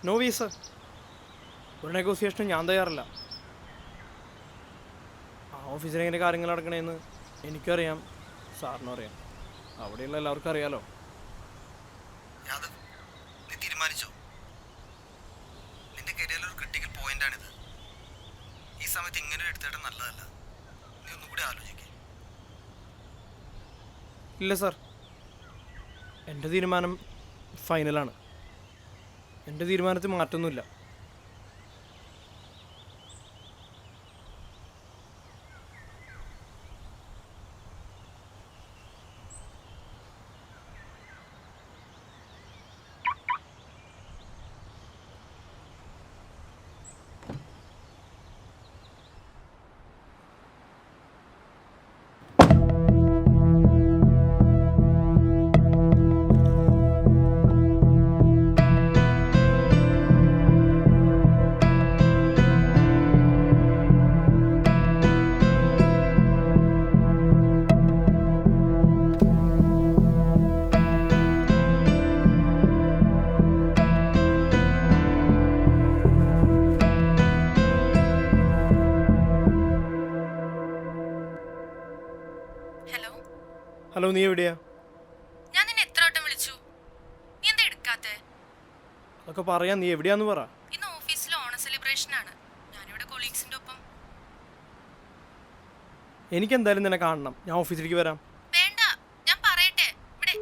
No visa. ഒരു നെഗോസിയേഷനും ഞാൻ തയ്യാറല്ല. ആ ഓഫീസിൽ എങ്ങനെ കാര്യങ്ങൾ നടക്കണേന്ന് എനിക്കറിയാം, സാറിനും അറിയാം, അവിടെയുള്ള എല്ലാവർക്കും അറിയാലോ. നീ തീരുമാനിച്ചോ? നിന്റെ കരിയറിൽ ഒരു ക്രിട്ടിക്കൽ പോയിന്റാണിത്. ഈ സമയത്ത് ഇങ്ങനെ ഒരു എടുത്തേട്ടം നല്ലതല്ല. നീ ഒന്നും കൂടി ആലോചിക്കേ. ഇല്ല സാർ, എൻ്റെ തീരുമാനം ഫൈനലാണ്. എൻ്റെ തീരുമാനത്തിൽ മാറ്റമൊന്നുമില്ല. ഹലോ, നീ എവിടെയാ? ഞാൻ നിന്നെ എത്ര വട്ടം വിളിച്ചു, നീ എന്താ എടുക്കാത്തെ? അതൊക്കെ പറയാം, നീ എവിടെയാന്ന് പറ. ഇന്ന് ഓഫീസിൽ ഓണ സെലിബ്രേഷൻ ആണ്, ഞാനിവിടെ കൊളീഗ്സിന്റെ ഒപ്പം. എനിക്കെന്തായാലും നിന്നെ കാണണം, ഞാൻ ഓഫീസിലേക്ക് വരാം. വേണ്ട, ഞാൻ പറയട്ടെ. ഇവിടെ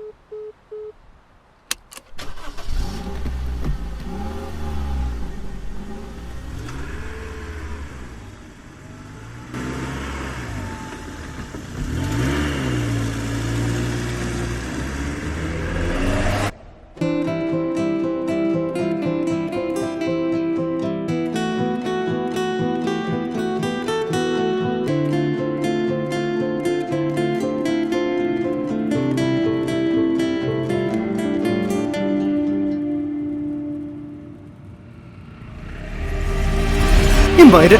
വര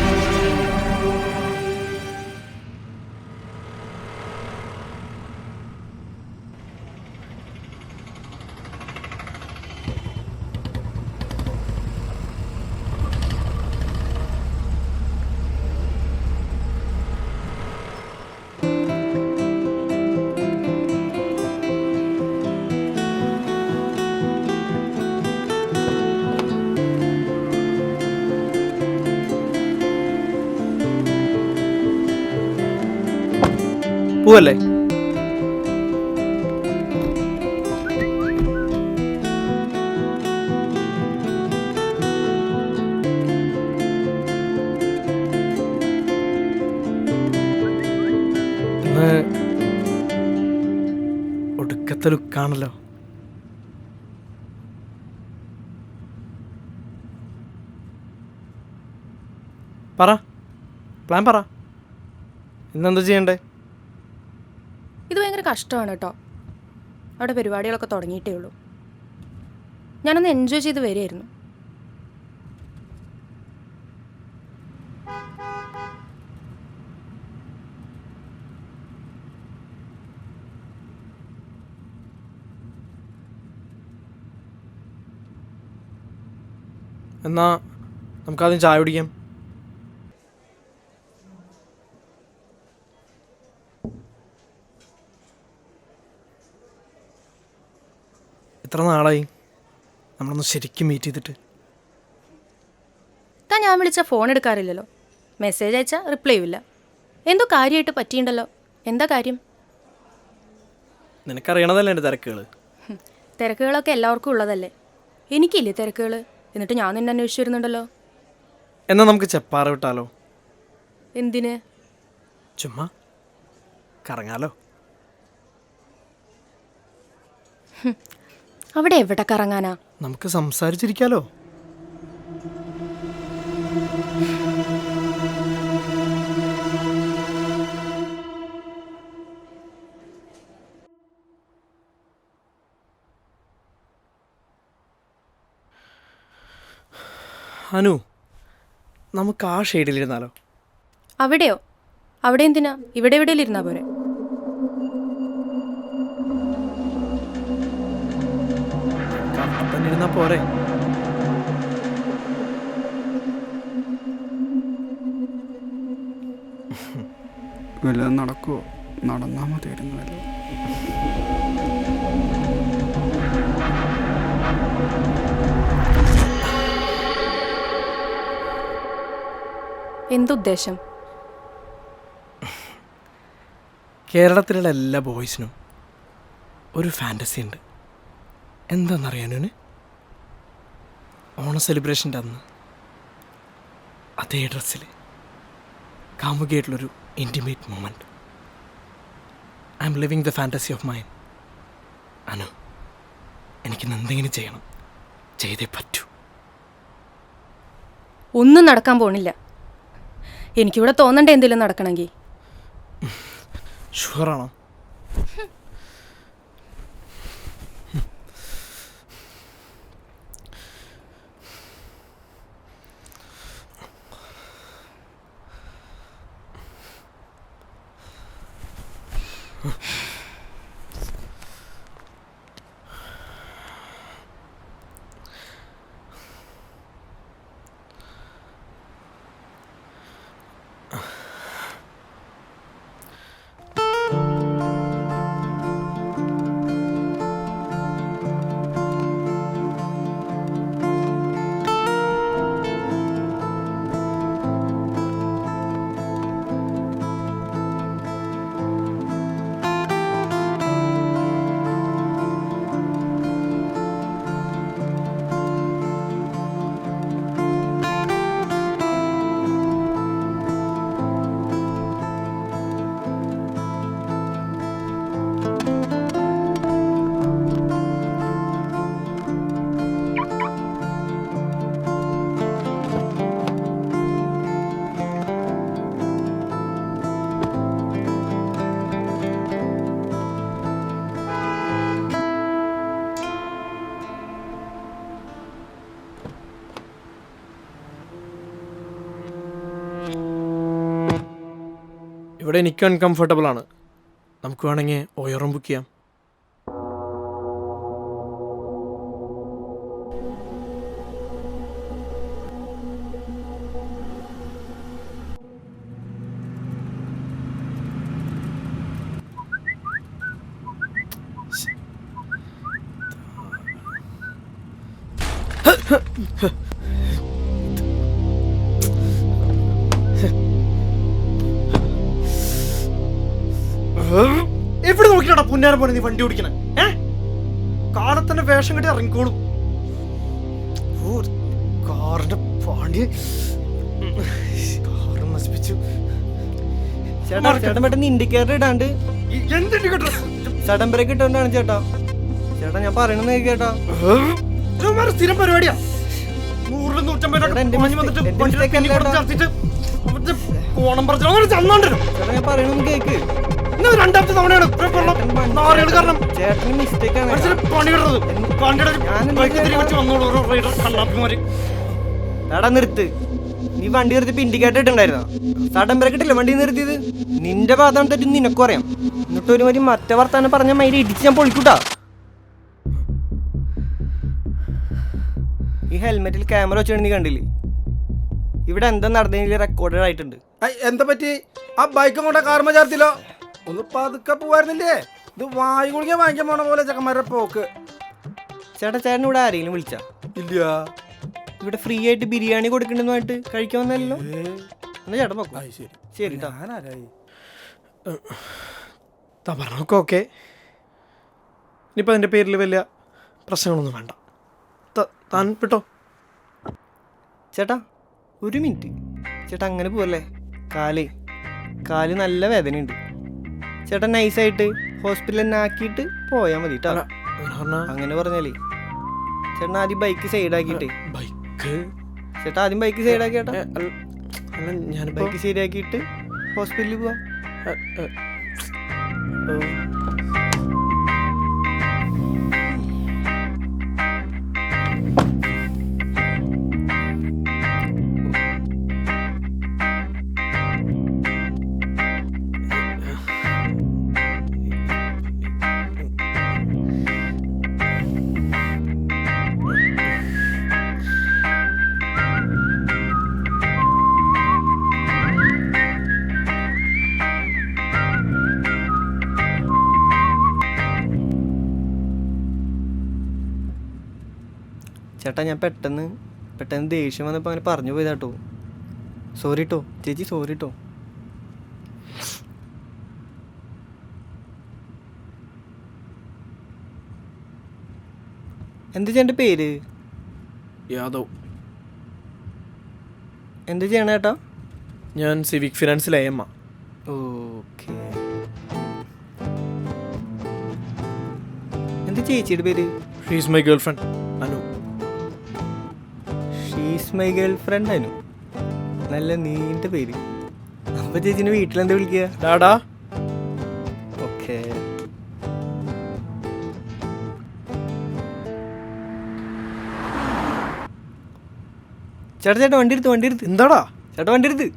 പോവല്ലേ? ഒടുക്കത്തെ ലുക്കാണല്ലോ. പറ, പ്ലാൻ പറ, ഇന്നെന്താ ചെയ്യണ്ടേ? ഇത് ഭയങ്കര കഷ്ടമാണ് കേട്ടോ. അവിടെ പരിപാടികളൊക്കെ തുടങ്ങിയിട്ടേ ഉള്ളൂ. ഞാനൊന്ന് എൻജോയ് ചെയ്ത് വരികയായിരുന്നു. എന്നാ നമുക്കാദ്യം ചായ കുടിക്കാം. എത്ര നാളായി നമ്മളൊന്ന് ശരിക്കും മീറ്റ് ചെയ്തിട്ട്? താൻ ഞാൻ വിളിച്ചാൽ ഫോൺ എടുക്കാറില്ലല്ലോ, മെസ്സേജ് അയച്ചാൽ റിപ്ലൈ ഇല്ല. എന്തോ കാര്യമായിട്ട് പറ്റിയിട്ടുണ്ടല്ലോ. എന്താ കാര്യം? നിനക്കറിയണതല്ലേ എൻ്റെ തിരക്കുകൾ. തിരക്കുകളൊക്കെ എല്ലാവർക്കും ഉള്ളതല്ലേ, എനിക്കില്ലേ തിരക്കുകൾ? എന്നിട്ട് ഞാൻ നിന്നെ അന്വേഷിച്ചു വരുന്നുണ്ടല്ലോ. എന്നാൽ നമുക്ക് ചെപ്പാറ വിട്ടാലോ? എന്തിന്? ചുമ്മാ കറങ്ങാലോ. അവിടെ എവിടെ കറങ്ങാനാ? നമുക്ക് സംസാരിച്ചിരിക്കാലോ. അനു, നമുക്ക് ആ ഷെയ്ഡിലിരുന്നാലോ? അവിടെയോ? അവിടെ എന്തിനാ? ഇവിടെ എവിടെയെങ്കിലും ഇരുന്നാ പോരെ? തന്നെ ഇരുന്നാ പോരെ? വല്ലതും നടക്കുമോ? നടന്നാൽ മതിയായിരുന്നു വല്ലതും. എന്തുദ്ദേശം? കേരളത്തിലുള്ള എല്ലാ ബോയ്സിനും ഒരു ഫാൻറ്റസി ഉണ്ട്. എന്താണെന്നറിയാനോന്? ഓണ സെലിബ്രേഷൻ്റെ അന്ന് അതേ ഡ്രസ്സിൽ കാമുകയായിട്ടുള്ളൊരു intimate moment. I'm living the fantasy of mine. Anu, എനിക്കിന്ന് എന്തെങ്കിലും ചെയ്യണം. ചെയ്തേ പറ്റൂ. ഒന്നും നടക്കാൻ പോണില്ല. എനിക്കിവിടെ തോന്നണ്ടേ എന്തെങ്കിലും നടക്കണമെങ്കിൽ. ഷുവറാണോ? ഇവിടെ എനിക്ക് അൺകംഫർട്ടബിൾ ആണ്. നമുക്ക് വേണമെങ്കിൽ ഓയറും ബുക്ക് ചെയ്യാം. എവിടെ നോക്കിട്ടാ പുന്നാരം പോലെ നീ വണ്ടി ഓടിക്കണേ? കാലത്തന്നെ വേഷം കെട്ടി ഇറങ്ങിക്കോളും. കാറിന്റെ പാണ്ടി കാറ് നശിപ്പിച്ചു. ചേട്ടാ പെട്ടെന്ന് ഇൻഡിക്കേറ്റർ ഇടാണ്ട് എന്ത് ഇൻഡിക്കേറ്റർ? സഡൻ ബ്രേക്ക് ഇട്ടോണ്ടാണ് ചേട്ടാ. ചേട്ടാ ഞാൻ പറയണെന്ന് കേട്ടാ. സ്ഥിരം പരിപാടിയാ. 100-150 വന്നിട്ട് ഓണം പറഞ്ഞു ചേട്ടാ ഞാൻ പറയണെന്ന് കേക്ക്. രണ്ടാമത്തെ തവണയാണ് കാരണം ചേട്ടന് മിസ്റ്റേക്ക് ആണ്. ചേട്ടാ നിർത്ത്. നീ വണ്ടി നിർത്തിയപ്പോ ഇൻഡിക്കേറ്റർ ഇട്ടുണ്ടായിരുന്നോ? സഡൻ ബ്രേക്ക് ഇട്ടില്ല വണ്ടി നിർത്തിയത്. നിന്റെ ഭാഗത്താണ് തെറ്റി നിനക്കും അറിയാം. എന്നിട്ട് ഒരു മാതിരി മറ്റേ വർത്താനം പറഞ്ഞ മൈരി ഇടിച്ച് ഞാൻ പൊളിക്കൂട്ടാ. ഈ ഹെൽമെറ്റിൽ ക്യാമറ വെച്ചാണ് നീ കണ്ടില്ലേ? ഇവിടെ എന്താ നടന്നതിൽ റെക്കോർഡഡ് ആയിട്ടുണ്ട്. എന്താ പറ്റി? ആ ബൈക്കും കൊണ്ട് കാർമ ചേർത്തില്ലോ. ഒന്ന് പതുക്കെ പോവായിരുന്നില്ലേ? ഇത് വായു കുളിക്കാൻ വാങ്ങിക്കാൻ പോണ പോലെ ചെക്കന്മാരുടെ പോക്ക്. ചേട്ടൻ ഇവിടെ ആരെങ്കിലും വിളിച്ചാ? ഇല്ല. ഇവിടെ ഫ്രീ ആയിട്ട് ബിരിയാണി കൊടുക്കണ്ടെന്നുമായിട്ട് കഴിക്കാൻ വന്നല്ലോ. എന്നാ ചേട്ടൻ പോക്കോ. ശരി ഞാനാരായി? പറഞ്ഞൊക്കെ ഓക്കെ. ഇനിയിപ്പോൾ അതിൻ്റെ പേരിൽ വലിയ പ്രശ്നങ്ങളൊന്നും വേണ്ട. താൻ വിട്ടോ. ചേട്ടാ ഒരു മിനിറ്റ്. ചേട്ടാ അങ്ങനെ പോവല്ലേ. കാല് നല്ല വേദനയുണ്ട്. ചേട്ടൻ നൈസായിട്ട് ഹോസ്പിറ്റലിൽ തന്നെ ആക്കിയിട്ട് പോയാൽ മതി കേട്ടോ. അങ്ങനെ പറഞ്ഞാലേ ചേട്ടൻ ആദ്യം ബൈക്ക് സൈഡാക്കിയിട്ടേ. ബൈക്ക് ചേട്ടാ ആദ്യം ബൈക്ക് സൈഡാക്കി ചേട്ടാ. ഞാൻ ബൈക്ക് ശരിയാക്കിയിട്ട് ഹോസ്പിറ്റലിൽ പോവാം. ചേട്ടാ ഞാൻ പെട്ടെന്ന് ദേഷ്യം വന്നപ്പോൾ അങ്ങനെ പറഞ്ഞു പോയതാട്ടോ. സോറി കേട്ടോ ചേച്ചി, സോറി കേട്ടോ. എന്താ ചേട്ടൻ്റെ പേര്? യാദവ്. എന്താ ചെയ്യണ ചേട്ടാ? ഞാൻ സിവിക് ഫിനാൻസിലെ AMA. ഓക്കെ. എന്താ ചേച്ചിയുടെ പേര്? She's my girl friend Anu. She's my girl friend Anu. നല്ല നീണ്ട പേര്. അപ്പൊ ചേച്ചിനെ വീട്ടിലെന്താ വിളിക്കുക? ഡാഡാ. ഓക്കെ. ചേട്ടാ വണ്ടി എടുത്ത്. എന്താടാ? ചേട്ടാ വണ്ടി എടുത്ത്.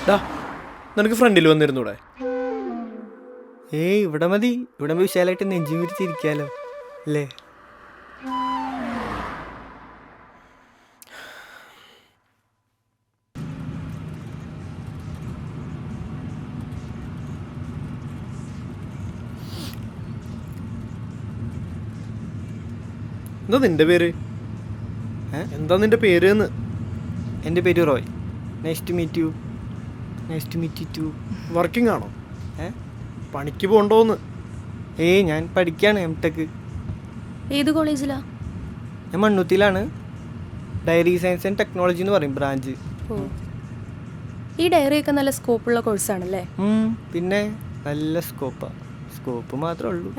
ഡാ, നിനക്ക് ഫ്രണ്ടിൽ വന്നിരുന്നൂടെ? ഏയ് ഇവിടെ മതി. ഇവിടെ വിശാലായിട്ട് നെഞ്ചു വിരിച്ചിരിക്കാലോ അല്ലേ? എന്താ നിന്റെ പേര്? എന്താ നിന്റെ പേര് എന്ന്? എൻ്റെ പേര് Roy. Nice to meet you. Nice to meet you too. Working ആണോ? പണിക്ക് പോകണ്ടോന്ന്? ഏയ് ഞാൻ പഠിക്കുകയാണ് M.Tech. ഏത് കോളേജിലാ? ഞാൻ മണ്ണുത്തിയിലാണ്. ഡയറി സയൻസ് ആൻഡ് ടെക്നോളജി എന്ന് പറയും ബ്രാഞ്ച്. ഓ, ഈ ഡയറിയൊക്കെ നല്ല സ്കോപ്പുള്ള കോഴ്സാണല്ലേ? പിന്നെ നല്ല സ്കോപ്പ് മാത്രമേ ഉള്ളൂ.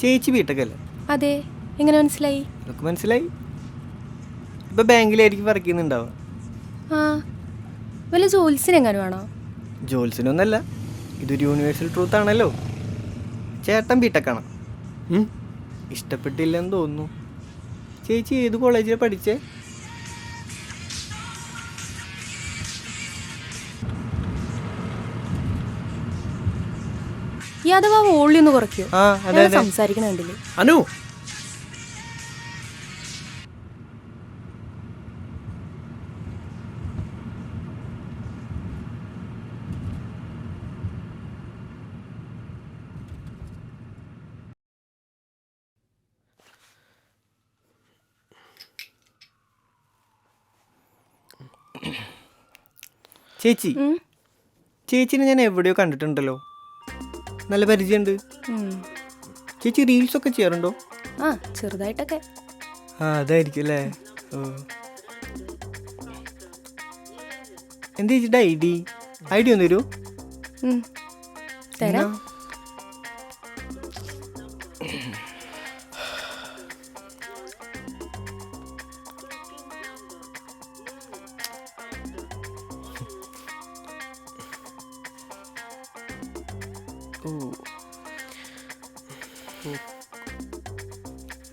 ചേച്ചി B.Tech അല്ലേ? അതെ. എങ്ങനെ മനസ്സിലായി? എനിക്ക് മനസ്സിലായി. ഇപ്പം ബാങ്കിലായിരിക്കും വർക്ക് ചെയ്യുന്നുണ്ടാവുക. ആ, വല്ല ജോലിസിനെങ്ങാനും ആണോ? ജോലിസിനൊന്നല്ല, ഇതൊരു യൂണിവേഴ്സൽ ട്രൂത്ത് ആണല്ലോ. ചേട്ടൻ B.Tech ആണ്. ഇഷ്ടപ്പെട്ടില്ലെന്ന് തോന്നുന്നു. ചേച്ചി ഏത് കോളേജിലാണ് പഠിച്ചേ? ഈ അഥവാ വോളിയം ഒന്ന് കുറയ്ക്കോ? ആ അതെ അതെ. സംസാരിക്കണുണ്ടല്ലേ അനു. ചേച്ചിനെ ഞാൻ എവിടെയോ കണ്ടിട്ടുണ്ടല്ലോ. നല്ല പരിചയമുണ്ട്. ചേച്ചി റീൽസൊക്കെ ചെയ്യാറുണ്ടോ? ആ, ചെറുതായിട്ടൊക്കെ. ആ അതായിരിക്കും അല്ലേ. ഓ, എന്താ ചേച്ചിയുടെ ഐഡിയ ഒന്ന് തരൂ. തരാം.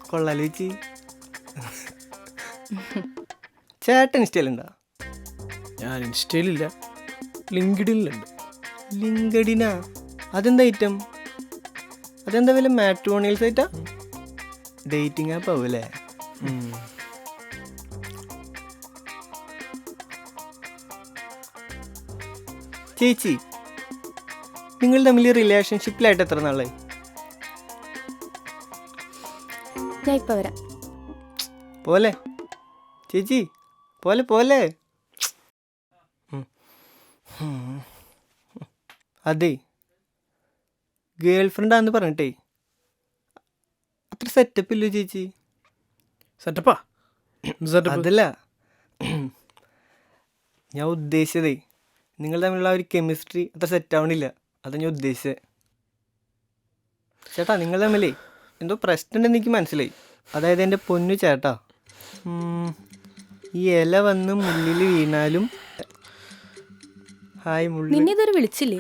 കൊള്ളാലോ ചേച്ചി. ചേട്ടൻ ഇൻസ്റ്റയിലുണ്ടോ? ഞാൻ ഇൻസ്റ്റയിലില്ല, ലിങ്ക്ഡിനിലുണ്ട്. ലിങ്ക്ഡിനാ? അതെന്താ ഐറ്റം? അതെന്താ വല്ല മാട്രിമോണിയൽ സൈറ്റാ? ഡേറ്റിംഗ് ആപ്പ് ആവും അല്ലേ? ചേച്ചി നിങ്ങൾ തമ്മിൽ റിലേഷൻഷിപ്പിലായിട്ട് എത്ര നാളായി? ഞാൻ ഇപ്പം വരാം. പോലെ ചേച്ചി, പോലെ. അതെ, ഗേൾ ഫ്രണ്ടാന്ന് പറഞ്ഞിട്ടേ അത്ര സെറ്റപ്പ് ഇല്ലോ ചേച്ചി. സെറ്റപ്പാ? അതല്ല ഞാൻ ഉദ്ദേശിച്ചതേ, നിങ്ങൾ തമ്മിലുള്ള ഒരു കെമിസ്ട്രി അത്ര സെറ്റ് ആവണില്ല. അതാ ഞാൻ ഉദ്ദേശിച്ചത്. ചേട്ടാ നിങ്ങൾ തമ്മിലേ എന്തോ പ്രശ്നമുണ്ടെന്ന് എനിക്ക് മനസ്സിലായി. അതായത് എൻ്റെ പൊന്നു ചേട്ടാ, ഈ ഇല വന്ന് മുള്ളിൽ വീണാലും ഹായ് മുള്ളി. നിന്നെ ഇതുവരെ വിളിച്ചില്ലേ?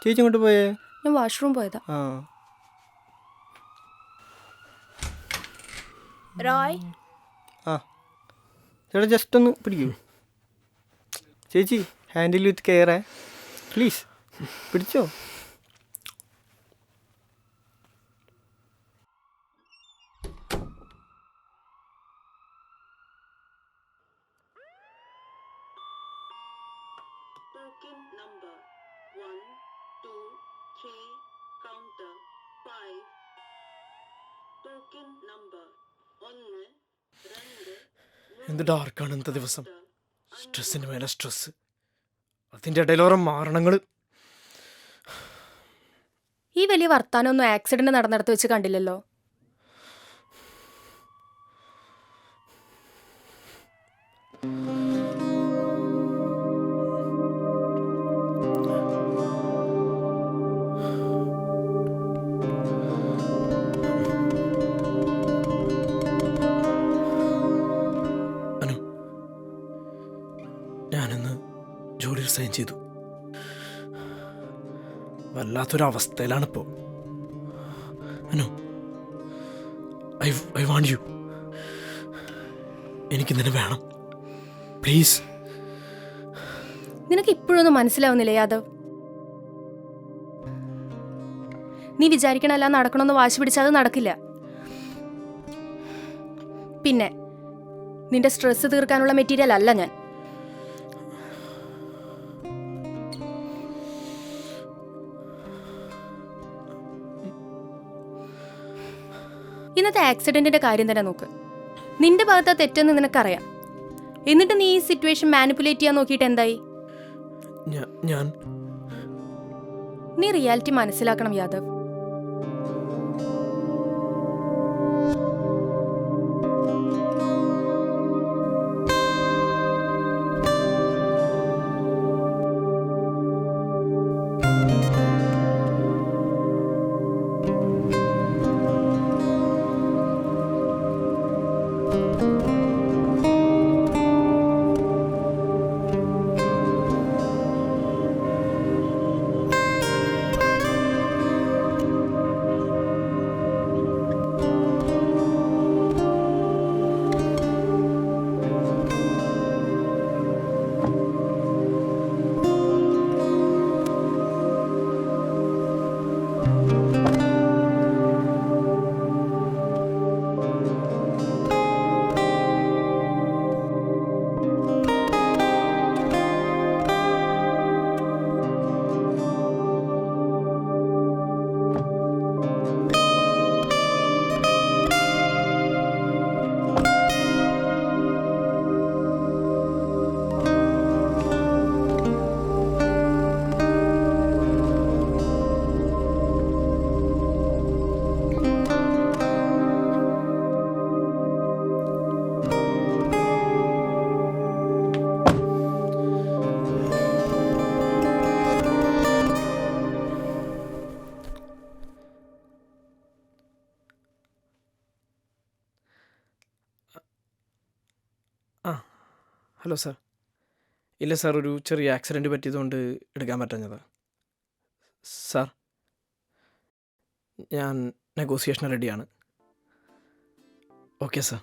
ചേച്ചി ഇങ്ങോട്ട് പോയേ? ഞാൻ വാഷ്റൂം പോയതാ. ആ റോയ്, ആ ചേട്ടാ ജസ്റ്റ് ഒന്ന് പിടിക്കൂ. ചേച്ചി ഹാൻഡിൽ വിത്ത് കെയർ പ്ലീസ്, പിടിച്ചോ. Token number 1, 2, 3, counter 5. Token number 1, 2, എന്ത് ഡാർക്കാണ് ഇന്നത്തെ ദിവസം. സ്ട്രെസ്സിന് മേലെ സ്ട്രെസ്, അതിൻ്റെ ഇടയിൽ ഓരോ മാരണങ്ങൾ. ഈ വലിയ വർത്താനമൊന്നും ആക്സിഡന്റ് നടന്നിടത്ത് വെച്ച് കണ്ടില്ലല്ലോ. അനു, ഞാനിന്ന് ജോലി റിസൈൻ ചെയ്തു. വല്ലാത്തൊരവസ്ഥയിലാണിപ്പോൾ. Anu, I want you. എനിക്ക് നിന്നെ വേണം, പ്ലീസ്. നിനക്ക് ഇപ്പോഴൊന്നും മനസ്സിലാവുന്നില്ലേ യാദവ്? നീ വിചാരിക്കണല്ല നടക്കണമെന്ന് വാശി പിടിച്ചാൽ അത് നടക്കില്ല. പിന്നെ നിന്റെ സ്ട്രെസ് തീർക്കാനുള്ള മെറ്റീരിയൽ അല്ല ഞാൻ. ഇന്നത്തെ ആക്സിഡന്റിന്റെ കാര്യം തന്നെ നോക്ക്. നിന്റെ ഭാഗത്താ തെറ്റെന്ന് നിനക്കറിയാം. എന്നിട്ട് നീ ഈ സിറ്റുവേഷൻ മാനിപ്പുലേറ്റ് ചെയ്യാൻ നോക്കിയിട്ട് എന്തായി? ഞാൻ നീ റിയാലിറ്റി മനസ്സിലാക്കണം യാദവ്. Hello sir. ഇല്ല സാർ, ഒരു ചെറിയ ആക്സിഡൻറ്റ് പറ്റിയതുകൊണ്ട് എടുക്കാൻ പറ്റുന്നതാ സാർ. ഞാൻ നെഗോസിയേഷൻ റെഡിയാണ്. Okay sir.